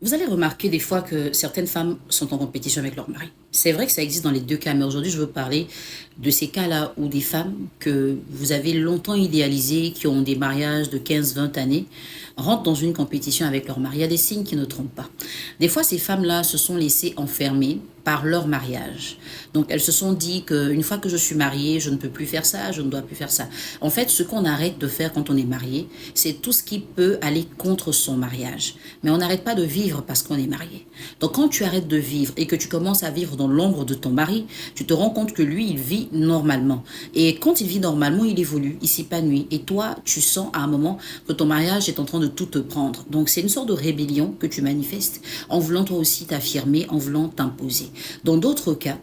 Vous allez remarquer des fois que certaines femmes sont en compétition avec leur mari. C'est vrai que ça existe dans les deux cas, mais aujourd'hui, je veux parler de ces cas-là où des femmes que vous avez longtemps idéalisées, qui ont des mariages de 15-20 années, rentrent dans une compétition avec leur mari. Il y a des signes qui ne trompent pas. Des fois, ces femmes-là se sont laissées enfermer par leur mariage. Donc, elles se sont dit qu'une fois que je suis mariée, je ne peux plus faire ça, je ne dois plus faire ça. En fait, ce qu'on arrête de faire quand on est marié, c'est tout ce qui peut aller contre son mariage. Mais on n'arrête pas de vivre parce qu'on est marié. Donc, quand tu arrêtes de vivre et que tu commences à vivre dans l'ombre de ton mari, tu te rends compte que lui, il vit normalement. Et quand il vit normalement, il évolue, il s'épanouit. Et toi, tu sens à un moment que ton mariage est en train de tout te prendre. Donc, c'est une sorte de rébellion que tu manifestes en voulant toi aussi t'affirmer, en voulant t'imposer. Dans d'autres cas,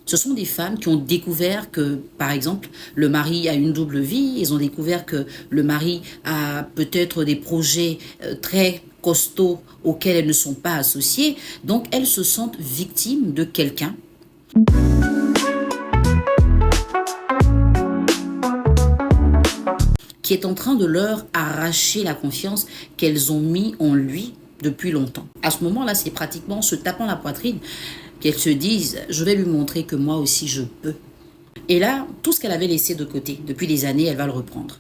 ce sont des femmes qui ont découvert que, par exemple, le mari a une double vie. Ils ont découvert que le mari a peut-être des projets très costauds auxquels elles ne sont pas associées. Donc, elles se sentent victimes de quelqu'un qui est en train de leur arracher la confiance qu'elles ont mis en lui depuis longtemps. À ce moment-là, c'est pratiquement en se tapant la poitrine qu'elles se disent « je vais lui montrer que moi aussi je peux ». Et là, tout ce qu'elle avait laissé de côté depuis des années, elle va le reprendre.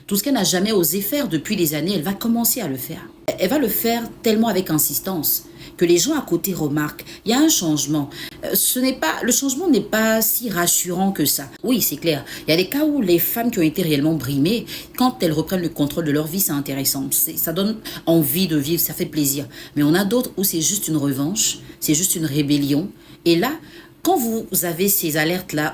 Tout ce qu'elle n'a jamais osé faire depuis des années, elle va commencer à le faire. Elle va le faire tellement avec insistance que les gens à côté remarquent. Il y a un changement. Le changement n'est pas si rassurant que ça. Oui, c'est clair. Il y a des cas où les femmes qui ont été réellement brimées, quand elles reprennent le contrôle de leur vie, c'est intéressant. Ça donne envie de vivre, ça fait plaisir. Mais on a d'autres où c'est juste une revanche, c'est juste une rébellion. Et là, quand vous avez ces alertes-là,